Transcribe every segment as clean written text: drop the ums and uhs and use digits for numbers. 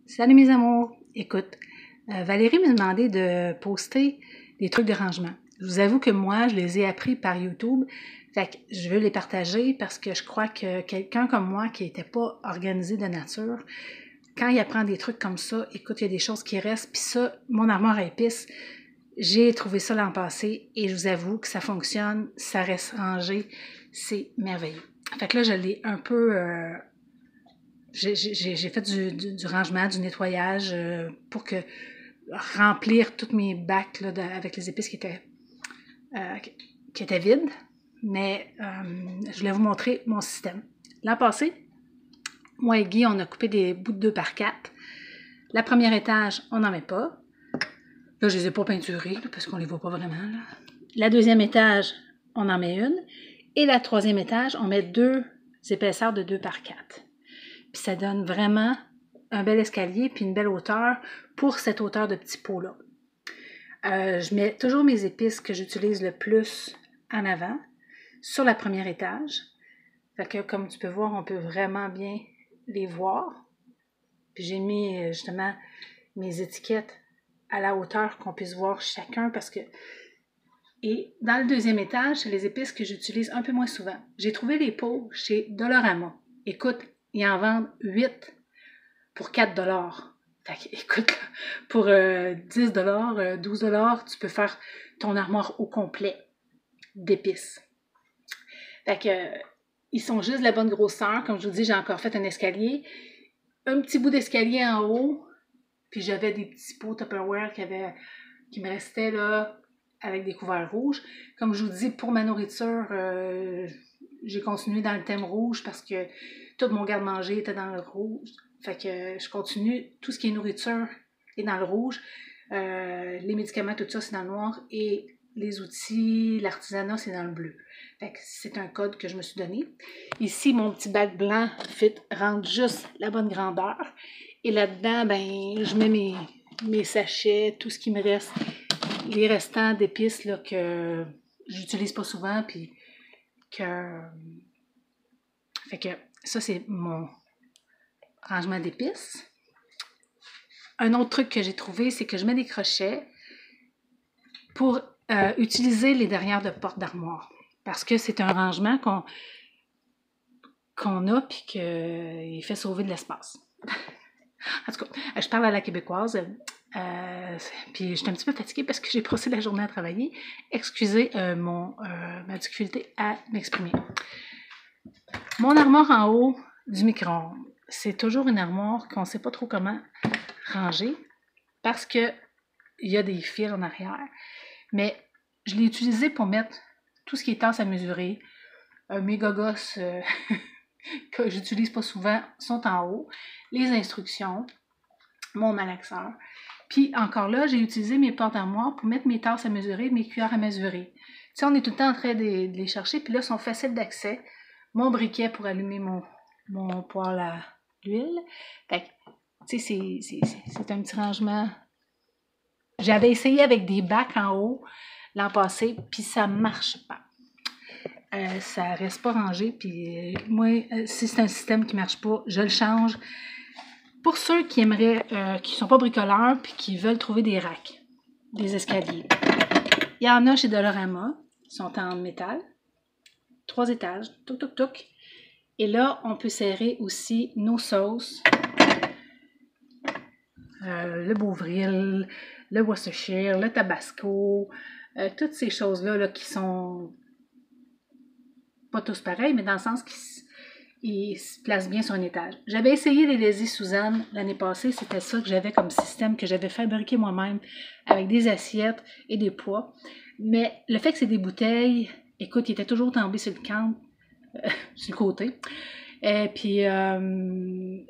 Salut mes amours! Écoute, Valérie m'a demandé de poster des trucs de rangement. Je vous avoue que moi, je les ai appris par YouTube. Fait que je veux les partager parce que je crois que quelqu'un comme moi qui n'était pas organisé de nature, quand il apprend des trucs comme ça, écoute, il y a des choses qui restent. Puis ça, mon armoire à épices, j'ai trouvé ça l'an passé et je vous avoue que ça fonctionne, ça reste rangé, c'est merveilleux. Fait que là, je l'ai un peu... j'ai fait du rangement, du nettoyage pour que remplir toutes mes bacs là, avec les épices qui étaient vides. Mais je voulais vous montrer mon système. L'an passé, moi et Guy, on a coupé des bouts de 2x4. La première étage, on n'en met pas. Là, je les ai pas peinturés là, parce qu'on les voit pas vraiment. Là. La deuxième étage, on en met une. Et la troisième étage, on met 2 épaisseurs de 2x4. Puis ça donne vraiment un bel escalier puis une belle hauteur pour cette hauteur de petits pots-là. Je mets toujours mes épices que j'utilise le plus en avant, sur la première étage. Fait que comme tu peux voir, on peut vraiment bien les voir. Puis j'ai mis justement mes étiquettes à la hauteur qu'on puisse voir chacun parce que... Et dans le deuxième étage, c'est les épices que j'utilise un peu moins souvent. J'ai trouvé les pots chez Dollarama. Écoute, ils en vendent 8 pour 4 $. Fait que, écoute, pour 10 $, 12 $, tu peux faire ton armoire au complet d'épices. Fait que, ils sont juste de la bonne grosseur. Comme je vous dis, j'ai encore fait un escalier. Un petit bout d'escalier en haut. Puis j'avais des petits pots Tupperware qui me restaient là avec des couverts rouges. Comme je vous dis, pour ma nourriture, j'ai continué dans le thème rouge parce que tout mon garde-manger était dans le rouge. Fait que je continue. Tout ce qui est nourriture est dans le rouge. Les médicaments, tout ça, c'est dans le noir. Et les outils, l'artisanat, c'est dans le bleu. Fait que c'est un code que je me suis donné. Ici, mon petit bac blanc fit rentre juste la bonne grandeur. Et là-dedans, ben, je mets mes sachets, tout ce qui me reste, les restants d'épices là, que j'utilise pas souvent, puis que... Fait que ça, c'est mon rangement d'épices. Un autre truc que j'ai trouvé, c'est que je mets des crochets pour utiliser les derrières de porte d'armoire. Parce que c'est un rangement qu'on a puis qu'il fait sauver de l'espace. En tout cas, je parle à la québécoise. Puis je suis un petit peu fatiguée parce que j'ai passé la journée à travailler. Excusez ma difficulté à m'exprimer. Mon armoire en haut du micro-ondes, c'est toujours une armoire qu'on ne sait pas trop comment ranger parce qu'il y a des fils en arrière. Mais je l'ai utilisé pour mettre tout ce qui est tasse à mesurer. Mes gogos que j'utilise pas souvent sont en haut. Les instructions, mon malaxeur. Puis encore là, j'ai utilisé mes portes d'armoire pour mettre mes tasses à mesurer, mes cuillères à mesurer. Tu sais, on est tout le temps en train de les chercher, puis là, ils sont faciles d'accès. Mon briquet pour allumer mon poêle à l'huile. Fait que, tu sais, c'est un petit rangement. J'avais essayé avec des bacs en haut l'an passé, puis ça marche pas. Ça reste pas rangé, puis moi, si c'est un système qui marche pas, je le change. Pour ceux qui aimeraient, qui sont pas bricoleurs, puis qui veulent trouver des racks, des escaliers, il y en a chez Dollarama, ils sont en métal, 3 étages, touc touc touc. Et là, on peut serrer aussi nos sauces, le Beauvril, le Worcestershire, le Tabasco, toutes ces choses-là là, qui sont pas tous pareils, mais dans le sens qu'ils se placent bien sur un étage. J'avais essayé les Lazy Suzanne l'année passée, c'était ça que j'avais comme système que j'avais fabriqué moi-même avec des assiettes et des poids. Mais le fait que c'est des bouteilles, écoute, ils étaient toujours tombés sur le camp, sur le côté. Et puis,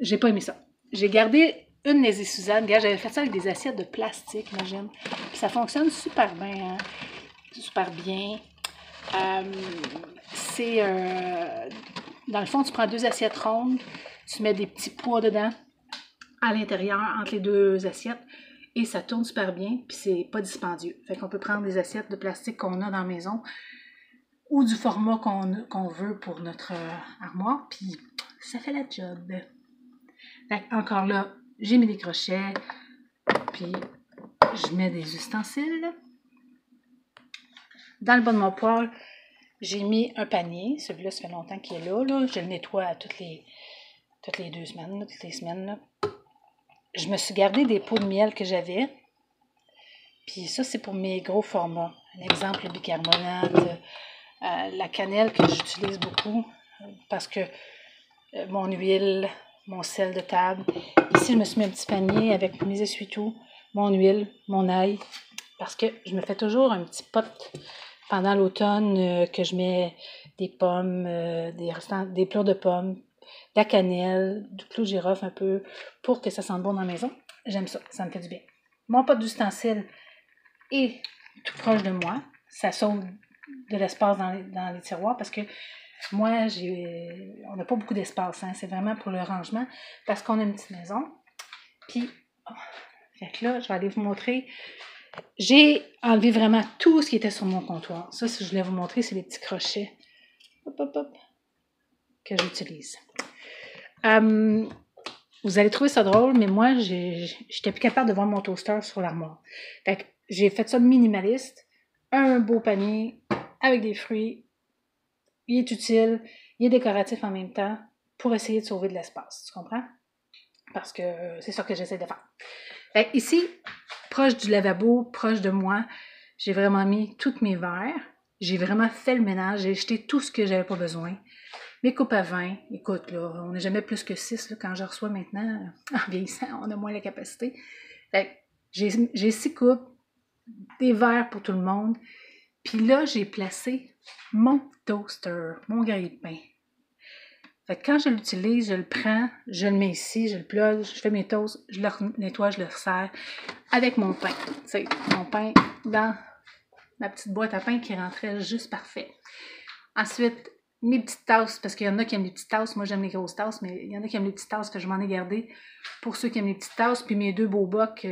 j'ai pas aimé ça. J'ai gardé une Lazy Suzanne. Regarde, j'avais fait ça avec des assiettes de plastique, imagine. Puis ça fonctionne super bien, hein? Super bien. Dans le fond, tu prends 2 assiettes rondes, tu mets des petits pois dedans, à l'intérieur, entre les 2 assiettes, et ça tourne super bien, puis c'est pas dispendieux. Fait qu'on peut prendre des assiettes de plastique qu'on a dans la maison, ou du format qu'on veut pour notre armoire, puis ça fait la job. Fait encore là, j'ai mis des crochets, puis je mets des ustensiles. Dans le bas de mon poêle, j'ai mis un panier. Celui-là, ça fait longtemps qu'il est là. Je le nettoie toutes les 2 semaines, là, toutes les semaines. Là. Je me suis gardé des pots de miel que j'avais. Puis ça, c'est pour mes gros formats. Un exemple, le bicarbonate, la cannelle que j'utilise beaucoup parce que mon huile, mon sel de table. Ici, je me suis mis un petit panier avec mes essuie-tout, mon huile, mon ail, parce que je me fais toujours un petit pot pendant l'automne que je mets des pommes, des pleurs de pommes, de la cannelle, du clou de girofle un peu, pour que ça sente bon dans la maison. J'aime ça, ça me fait du bien. Mon pot d'ustensiles est tout proche de moi. Ça sauve de l'espace dans les tiroirs parce que moi, on n'a pas beaucoup d'espace. Hein. C'est vraiment pour le rangement parce qu'on a une petite maison. Puis, fait que là, je vais aller vous montrer. J'ai enlevé vraiment tout ce qui était sur mon comptoir. Ça, si je voulais vous montrer, c'est les petits crochets que j'utilise. Vous allez trouver ça drôle, mais moi, j'étais plus capable de voir mon toaster sur l'armoire. Fait que j'ai fait ça minimaliste. Un beau panier avec des fruits. Il est utile, il est décoratif en même temps pour essayer de sauver de l'espace. Tu comprends? Parce que c'est ça que j'essaie de faire. Fait que ici, proche du lavabo, proche de moi, j'ai vraiment mis tous mes verres. J'ai vraiment fait le ménage. J'ai jeté tout ce que j'avais pas besoin. Mes coupes à vin, écoute, là, on n'a jamais plus que 6. Là, quand je reçois maintenant, en vieillissant, on a moins la capacité. Fait que j'ai 6 coupes, des verres pour tout le monde. Puis là, j'ai placé mon toaster, mon grille-pain. Fait que quand je l'utilise, je le prends, je le mets ici, je le plug, je fais mes toasts, je le nettoie, je le resserre avec mon pain. Tu sais, mon pain dans ma petite boîte à pain qui rentrait juste parfait. Ensuite, mes petites tasses, parce qu'il y en a qui aiment les petites tasses. Moi, j'aime les grosses tasses, mais il y en a qui aiment les petites tasses, que je m'en ai gardé pour ceux qui aiment les petites tasses. Puis mes 2 beaux bocs,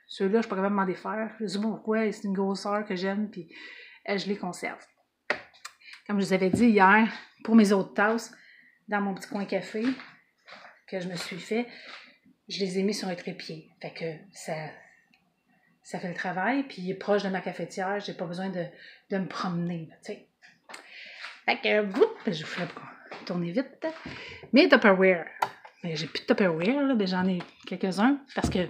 ceux-là, je ne suis pas capable de m'en défaire. Je sais pas pourquoi, c'est une grosseur que j'aime, puis je les conserve. Comme je vous avais dit hier, pour mes autres tasses, dans mon petit coin café que je me suis fait, je les ai mis sur un trépied. Fait que ça fait le travail, puis il est proche de ma cafetière, j'ai pas besoin de me promener, tu sais. Fait que, je vous ferai tourner vite. Mes Tupperware. J'ai plus de Tupperware, là, mais j'en ai quelques-uns, parce que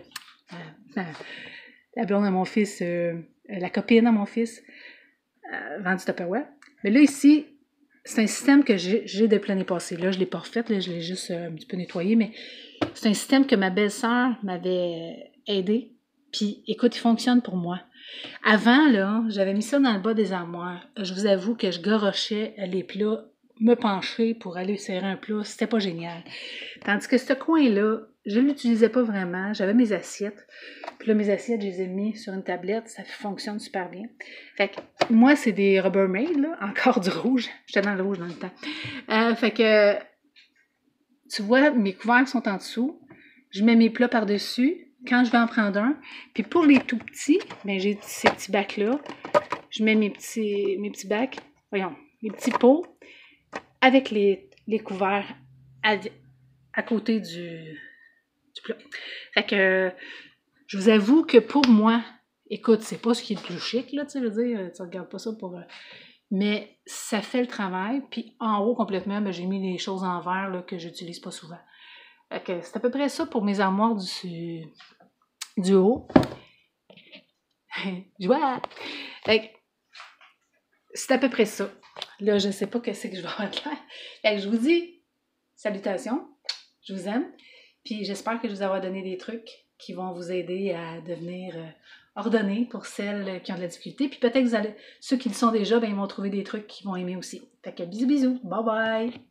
la blonde de mon fils, la copine de mon fils, vend du Tupperware. Mais là, ici, c'est un système que j'ai depuis l'année passée. Là, je ne l'ai pas refait, là, je l'ai juste un petit peu nettoyé, mais c'est un système que ma belle-sœur m'avait aidé. Puis, écoute, il fonctionne pour moi. Avant, là, j'avais mis ça dans le bas des armoires. Je vous avoue que je gorochais les plats, me pencher pour aller serrer un plat. C'était pas génial. Tandis que ce coin-là, je ne l'utilisais pas vraiment. J'avais mes assiettes. Puis là, mes assiettes, je les ai mis sur une tablette. Ça fonctionne super bien. Fait que moi, c'est des Rubbermaid, là. Encore du rouge. J'étais dans le rouge dans le temps. Fait que, tu vois, mes couverts sont en dessous. Je mets mes plats par-dessus quand je vais en prendre un. Puis pour les tout petits, ben j'ai ces petits bacs-là. Je mets mes petits bacs, mes petits pots avec les couverts à côté du plat. Fait que je vous avoue que pour moi, écoute, c'est pas ce qui est le plus chic, là, tu sais, je veux dire, tu regardes pas ça pour... mais ça fait le travail. Puis en haut, complètement, ben, j'ai mis des choses en verre là, que j'utilise pas souvent. Fait que c'est à peu près ça pour mes armoires du haut. Joie! Fait que c'est à peu près ça. Là, je sais pas qu'est-ce que je vais avoir de l'air. Fait que je vous dis salutations, je vous aime, puis j'espère que je vous avoir donné des trucs qui vont vous aider à devenir ordonnés pour celles qui ont de la difficulté. Puis peut-être que ceux qui le sont déjà, ben, ils vont trouver des trucs qu'ils vont aimer aussi. Fait que bisous, bisous, bye bye!